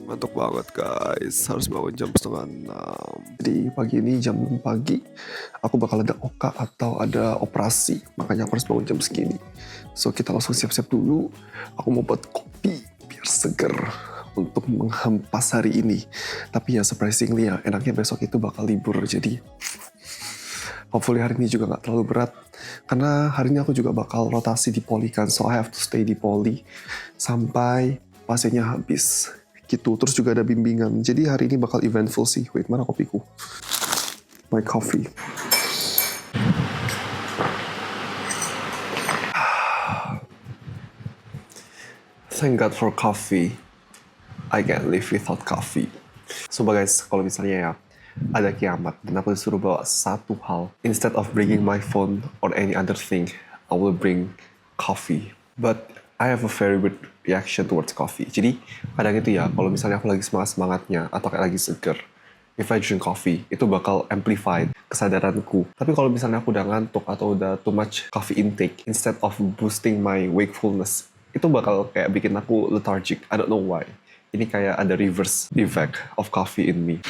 Ngantuk banget guys, harus bangun jam 5:30. Jadi pagi ini jam 6 pagi, aku bakal ada oka atau ada operasi, makanya aku harus bangun jam segini. So kita langsung siap-siap dulu, aku mau buat kopi biar seger untuk menghempas hari ini. Tapi ya surprisingly ya, enaknya besok itu bakal libur, jadi hopefully hari ini juga gak terlalu berat. Karena hari ini aku juga bakal rotasi di poli kan, so I have to stay di poli sampai pasiennya habis. Gitu. Terus juga ada bimbingan. Jadi hari ini bakal eventful sih. Wait, mana kopiku? My coffee. Thank God for coffee. I can't live without coffee. So guys, kalau misalnya ya ada kiamat dan aku disuruh bawa satu hal, instead of bringing my phone or any other thing, I will bring coffee. But I have a very good reaction towards coffee. Jadi kadang itu ya, kalau misalnya aku lagi semangat-semangatnya atau kayak lagi seger, if I drink coffee, itu bakal amplified kesadaranku. Tapi kalau misalnya aku udah ngantuk atau udah too much coffee intake, instead of boosting my wakefulness, itu bakal kayak bikin aku lethargic. I don't know why. Ini kayak ada reverse effect of coffee in me.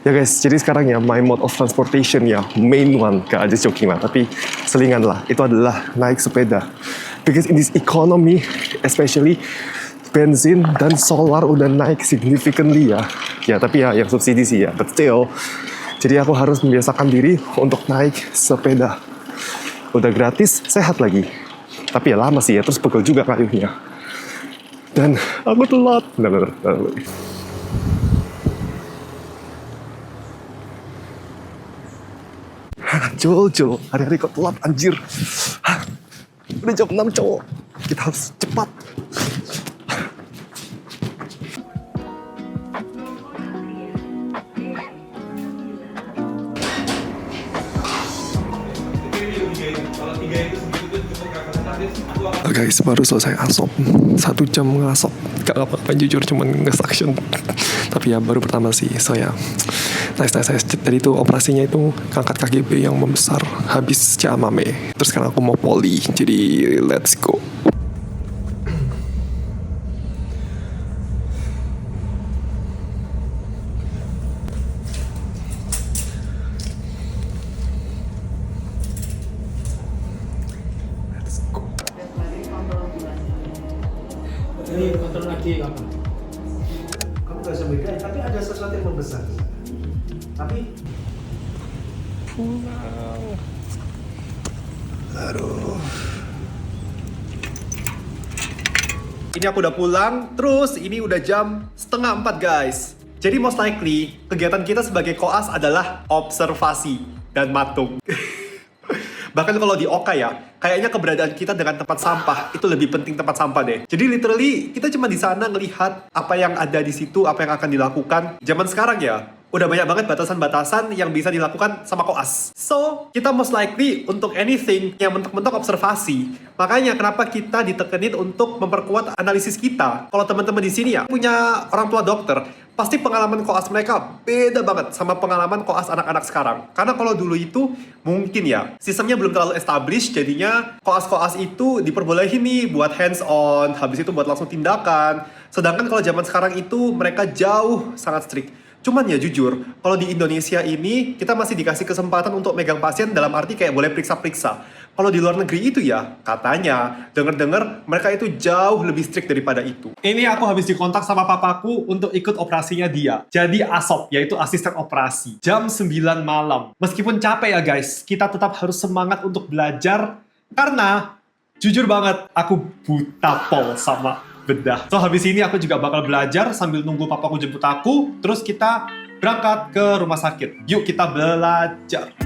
Ya guys, jadi sekarang ya my mode of transportation ya, main one, gak aja jogging lah, tapi selingan lah, itu adalah naik sepeda. Because in this economy, especially bensin dan solar udah naik significantly ya. Ya tapi ya yang subsidi sih ya, but still. Jadi aku harus membiasakan diri untuk naik sepeda. Udah gratis, sehat lagi. Tapi ya lama sih ya, terus pegel juga kayunya. Dan aku telat. Jol, hari-hari kok telat anjir. Udah jam 6 cowok, kita harus cepat. Guys, baru selesai asop 1 jam ngasop, gak apa-apa jujur, cuman nge-suction. Tapi ya baru pertama sih, so ya nice. Tadi itu operasinya itu ngangkat KGB yang membesar habis camame. Terus sekarang aku mau poli, jadi let's go. Ini kontrol lagi apa? Kamu gak usah bedain, tapi ada sesuatu yang membesar. Tapi Pulang. Aduh. Ini aku udah pulang, terus ini udah jam 3:30 guys. Jadi most likely, kegiatan kita sebagai koas adalah observasi dan matung. Bahkan kalau di Oka ya, kayaknya keberadaan kita dengan tempat sampah itu lebih penting tempat sampah deh. Jadi literally kita cuma di sana ngelihat apa yang ada di situ, apa yang akan dilakukan. Zaman sekarang ya, udah banyak banget batasan-batasan yang bisa dilakukan sama koas. So, kita most likely untuk anything yang mentok-mentok observasi. Makanya kenapa kita ditekenin untuk memperkuat analisis kita. Kalau teman-teman di sini ya punya orang tua dokter, pasti pengalaman koas mereka beda banget sama pengalaman koas anak-anak sekarang. Karena kalau dulu itu mungkin ya sistemnya belum terlalu established, jadinya koas-koas itu diperbolehin nih buat hands on, habis itu buat langsung tindakan. Sedangkan kalau zaman sekarang itu mereka jauh sangat strict. Cuman ya jujur, kalau di Indonesia ini kita masih dikasih kesempatan untuk megang pasien dalam arti kayak boleh periksa-periksa. Kalau di luar negeri itu ya, katanya, denger-denger mereka itu jauh lebih strict daripada itu. Ini aku habis dikontak sama papaku untuk ikut operasinya dia. Jadi ASOP, yaitu asisten operasi. Jam 9 malam. Meskipun capek ya guys, kita tetap harus semangat untuk belajar. Karena, jujur banget, aku buta pol sama bedah. So habis ini aku juga bakal belajar sambil nunggu papaku jemput aku. Terus kita berangkat ke rumah sakit. Yuk kita belajar.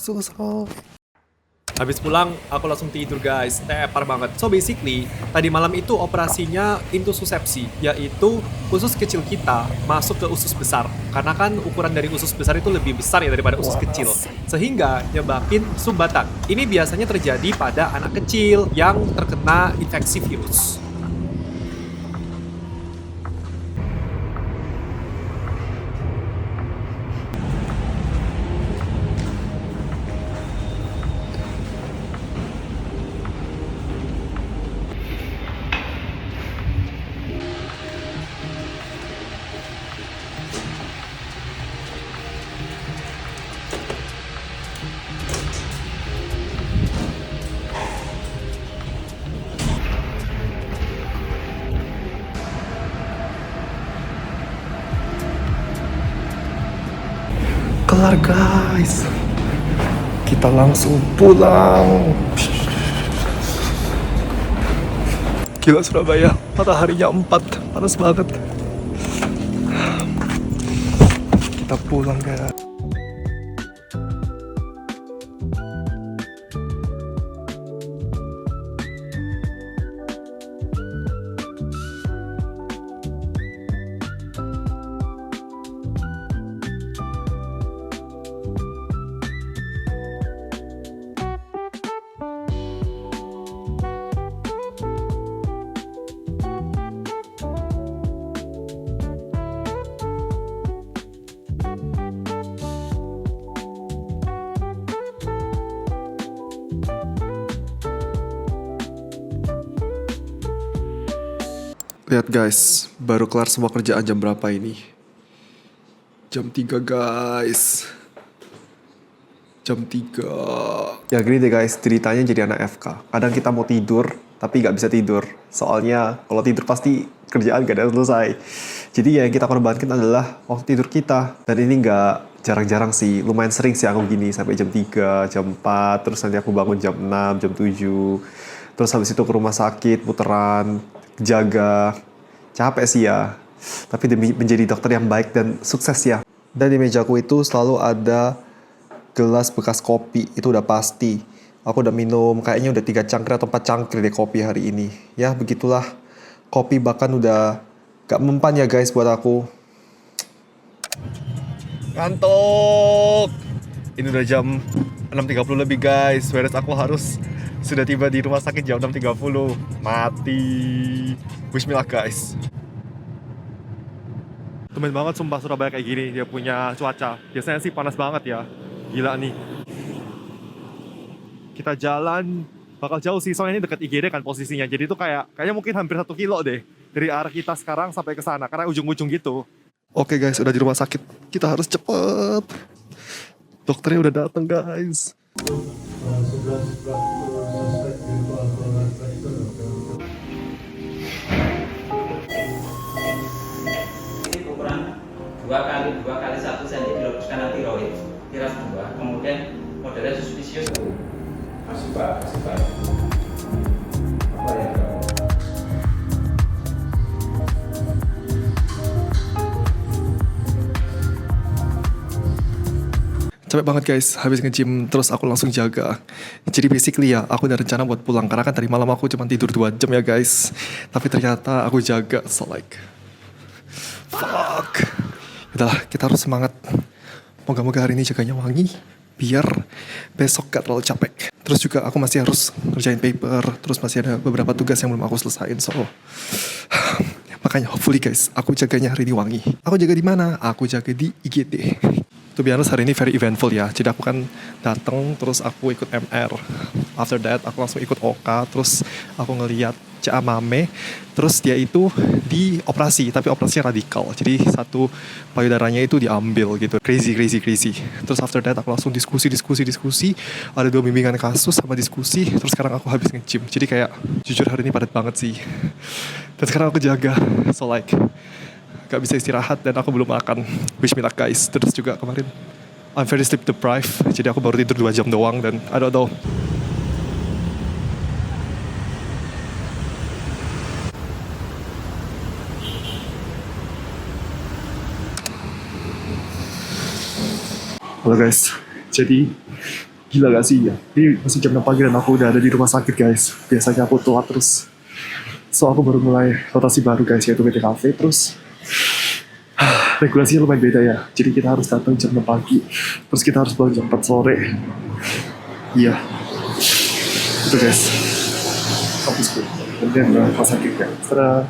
selesai. Habis pulang, aku langsung tidur guys, tepar banget. So basically, tadi malam itu operasinya intussusepsi, yaitu usus kecil kita masuk ke usus besar. Karena kan ukuran dari usus besar itu lebih besar ya daripada usus kecil. Sehingga nyebabin sumbatan. Ini biasanya terjadi pada anak kecil yang terkena infeksi virus. Kelar guys. Kita langsung pulang. Gila Surabaya, mataharinya 4, panas banget. Kita pulang guys. Lihat guys, baru kelar semua kerjaan jam berapa ini? Jam 3 guys. Jam 3. Ya gini deh guys, ceritanya jadi anak FK. Kadang kita mau tidur, tapi nggak bisa tidur. Soalnya kalau tidur pasti kerjaan gak ada selesai. Jadi ya yang kita korbankan adalah waktu tidur kita. Dan ini nggak jarang-jarang sih, lumayan sering sih aku gini. Sampai jam 3, jam 4, terus nanti aku bangun jam 6, jam 7. Terus habis itu ke rumah sakit, puteran, jaga. Capek sih ya, tapi demi menjadi dokter yang baik dan sukses ya. Dan di mejaku itu selalu ada gelas bekas kopi, itu udah pasti. Aku udah minum, kayaknya udah 3 cangkir atau 4 cangkir deh kopi hari ini. Ya begitulah, kopi bahkan udah gak mempan ya guys buat aku. Ngantuk! Ini udah jam 6.30 lebih guys, whereas aku harus sudah tiba di rumah sakit jam 6.30. Mati. Wish me luck guys. Temen banget sumpah Surabaya kayak gini, dia punya cuaca. Biasanya sih panas banget ya. Gila nih. Kita jalan bakal jauh sih, soalnya ini dekat IGD kan posisinya. Jadi itu kayaknya mungkin hampir 1 kilo deh dari arah kita sekarang sampai ke sana karena ujung-ujung gitu. Oke guys, udah di rumah sakit. Kita harus cepet. Dokternya udah datang guys. Ukuran 2 kali 1 cm scanner tiroid, tiras 2, kemudian modelnya suspicious. Masih Pak. Apa ya? Capek banget guys, habis nge-gym terus aku langsung jaga. Jadi basically ya, aku udah rencana buat pulang karena kan tadi malam aku cuma tidur 2 jam ya guys. Tapi ternyata aku jaga, so like fuck. Udahlah, kita harus semangat. Moga-moga hari ini jaganya wangi, biar besok gak terlalu capek. Terus juga aku masih harus ngerjain paper, terus masih ada beberapa tugas yang belum aku selesain, so makanya hopefully guys, aku jaganya hari ini wangi. Aku jaga di mana? Aku jaga di IGD. To be honest, hari ini very eventful ya. Jadi aku kan datang, terus aku ikut MR. After that, aku langsung ikut Oka, terus aku ngeliat Ca Mame, terus dia itu dioperasi, tapi operasinya radikal. Jadi satu payudaranya itu diambil gitu. Crazy. Terus after that, aku langsung diskusi. Ada 2 bimbingan kasus sama diskusi, terus sekarang aku habis nge-gym. Jadi kayak, jujur hari ini padat banget sih. Dan sekarang aku jaga, so like gak bisa istirahat dan aku belum makan. Wish me luck guys. Terus juga kemarin I'm very sleep deprived, jadi aku baru tidur 2 jam doang dan I don't know. Halo guys, jadi Gila gak sih ya? Ini masih jam 6 pagi dan aku udah ada di rumah sakit guys. Biasanya aku telat terus. So aku baru mulai rotasi baru guys, yaitu PT Cafe. Terus regulasinya lumayan beda ya. Jadi kita harus datang jam 6 pagi. Terus kita harus pulang jam 4 sore. Iya. Itu guys. Kampusku. Kemudian rumah sakit ya. Setelah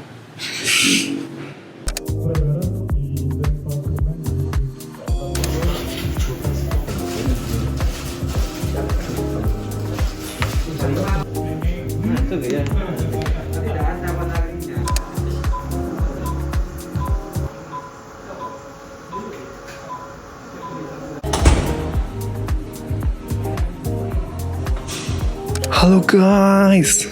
halo guys,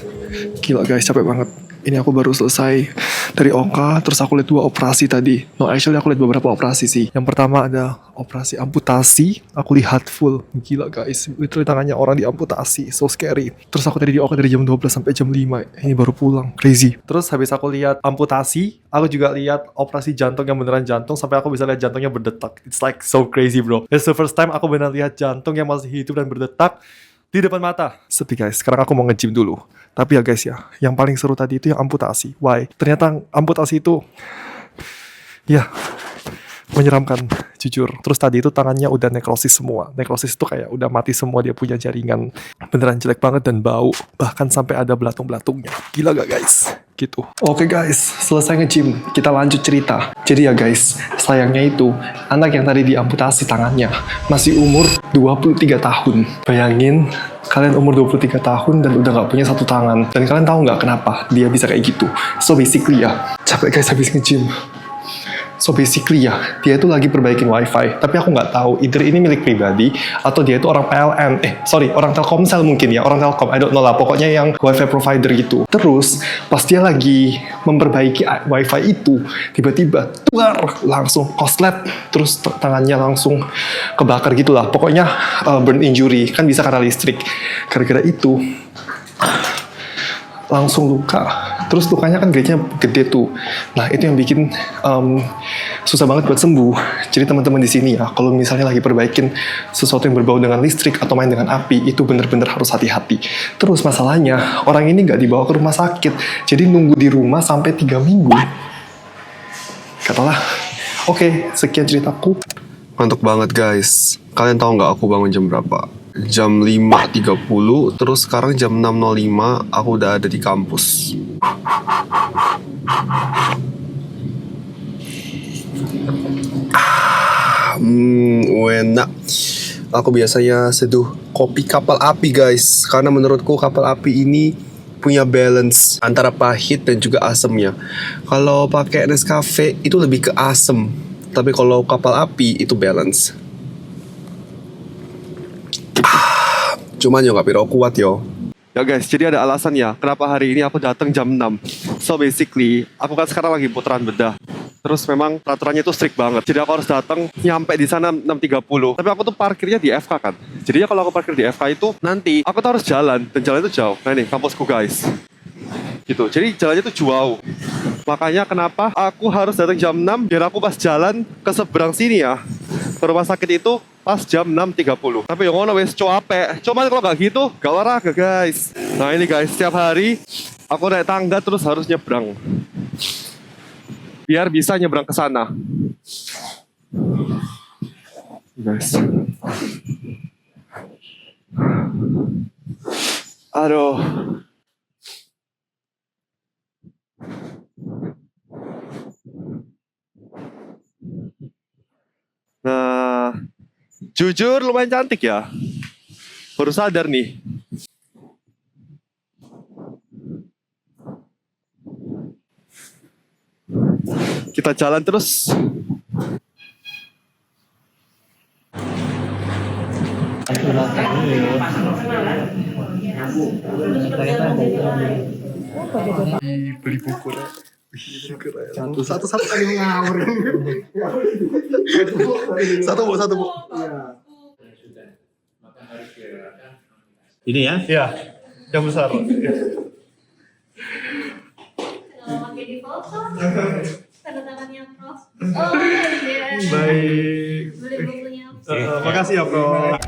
gila guys, capek banget. Ini aku baru selesai dari Oka, terus aku lihat 2 operasi tadi. No, actually aku lihat beberapa operasi sih. Yang pertama ada operasi amputasi, aku lihat full. Gila guys, literally tangannya orang diamputasi, so scary. Terus aku tadi di Oka dari jam 12 sampai jam 5, ini baru pulang, crazy. Terus habis aku lihat amputasi, aku juga lihat operasi jantung yang beneran jantung, sampai aku bisa lihat jantungnya berdetak. It's like so crazy bro. It's the first time aku beneran lihat jantung yang masih hidup dan berdetak di depan mata. Sepi guys, sekarang aku mau nge-gym dulu. Tapi ya guys ya, yang paling seru tadi itu yang amputasi. Why? Ternyata amputasi itu ya menyeramkan, jujur. Terus tadi itu tangannya udah nekrosis semua. Nekrosis itu kayak udah mati semua, dia punya jaringan. Beneran jelek banget dan bau. Bahkan sampai ada belatung-belatungnya. Gila gak guys? Gitu. Oke guys, selesai nge-gym. Kita lanjut cerita. Jadi ya guys, sayangnya itu anak yang tadi diamputasi tangannya masih umur 23 tahun. Bayangin, kalian umur 23 tahun dan udah gak punya 1 tangan. Dan kalian tahu gak kenapa dia bisa kayak gitu? So basically ya, capek guys habis nge-gym. So basically ya, dia itu lagi perbaikin wifi. Tapi aku nggak tahu, either ini milik pribadi atau dia itu orang PLN. Orang Telkomsel mungkin ya, orang Telkom. I don't know lah, pokoknya yang wifi provider gitu. Terus, pas dia lagi memperbaiki wifi itu, tiba-tiba tuar, langsung koslet. Terus tangannya langsung kebakar gitu lah. Pokoknya burn injury, kan bisa karena listrik. Gara-gara itu, langsung luka. Terus lukanya kan grade-nya gede tuh. Nah, itu yang bikin susah banget buat sembuh. Jadi teman-teman di sini ya, kalau misalnya lagi perbaikin sesuatu yang berbau dengan listrik atau main dengan api, itu bener-bener harus hati-hati. Terus masalahnya, orang ini nggak dibawa ke rumah sakit. Jadi nunggu di rumah sampai 3 minggu. Katalah. Oke, sekian ceritaku. Mantap banget guys. Kalian tahu nggak aku bangun jam berapa? Jam 5.30, terus sekarang jam 6.05 aku udah ada di kampus. Enak. Aku biasanya seduh kopi kapal api guys, karena menurutku kapal api ini punya balance antara pahit dan juga asemnya. Kalau pakai Nescafe itu lebih ke asem, tapi kalau kapal api itu balance. Cuman yo gak piro kuat yo. Ya guys, jadi ada alasan ya kenapa hari ini aku datang jam 6. So basically, aku kan sekarang lagi putaran bedah. Terus memang peraturannya itu strict banget. Jadi aku harus datang nyampe di sana 6.30. Tapi aku tuh parkirnya di FK kan. Jadi kalau aku parkir di FK itu nanti aku tuh harus jalan, dan jalan itu jauh. Nah ini kampusku guys. Gitu. Jadi jalannya tuh jauh. Makanya kenapa aku harus datang jam 6 biar aku pas jalan ke seberang sini ya, ke rumah sakit itu pas jam 6.30. Tapi yang ngono wes capek. Cuman kalau nggak gitu, gak olahraga guys. Nah ini guys, setiap hari aku naik tangga terus harus nyebrang. Biar bisa nyebrang ke sana. Guys. Aduh. Nah, jujur lumayan cantik ya. Baru sadar nih. Kita jalan terus. Beli buku lah. Satu kali ngawur. Satu bu. Ini ya? Iya, yang besar. Kalau pakai di foto, tanda tangannya Prof. Oh iya. Baik. Beli bukunya. Makasih ya Bro.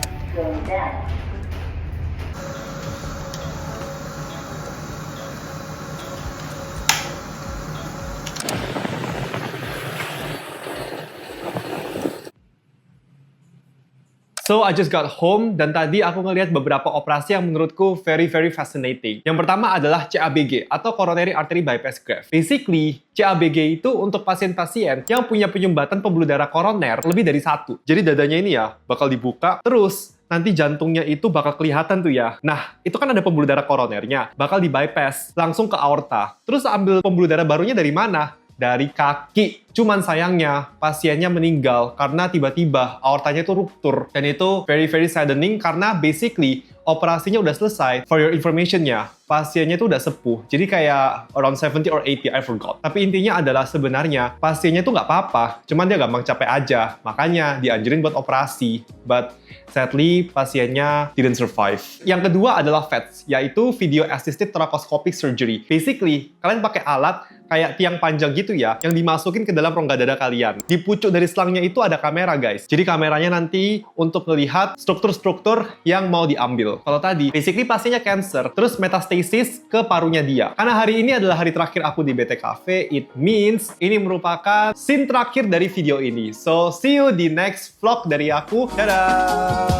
So, I just got home dan tadi aku ngelihat beberapa operasi yang menurutku very fascinating. Yang pertama adalah CABG atau Coronary Artery Bypass Graft. Basically, CABG itu untuk pasien-pasien yang punya penyumbatan pembuluh darah koroner lebih dari 1. Jadi dadanya ini ya bakal dibuka, terus nanti jantungnya itu bakal kelihatan tuh ya. Nah, itu kan ada pembuluh darah koronernya, bakal di bypass langsung ke aorta. Terus ambil pembuluh darah barunya dari mana? Dari kaki. Cuman sayangnya pasiennya meninggal karena tiba-tiba aortanya itu ruptur. Dan itu very saddening karena basically operasinya udah selesai. For your information-nya, pasiennya itu udah sepuh. Jadi kayak around 70 or 80, I forgot. Tapi intinya adalah sebenarnya pasiennya itu nggak apa-apa. Cuman dia gampang capek aja. Makanya dianjurin buat operasi. But sadly, pasiennya didn't survive. Yang kedua adalah VATS, yaitu Video Assisted Thoracoscopic Surgery. Basically, kalian pakai alat kayak tiang panjang gitu ya, yang dimasukin ke dalam rongga dada kalian. Di pucuk dari selangnya itu ada kamera, guys. Jadi kameranya nanti untuk melihat struktur-struktur yang mau diambil. Kalau tadi, basically pasiennya cancer, terus metastasis ke parunya dia. Karena hari ini adalah hari terakhir aku di BT Cafe, it means ini merupakan scene terakhir dari video ini. So, see you di next vlog dari aku. Dadah!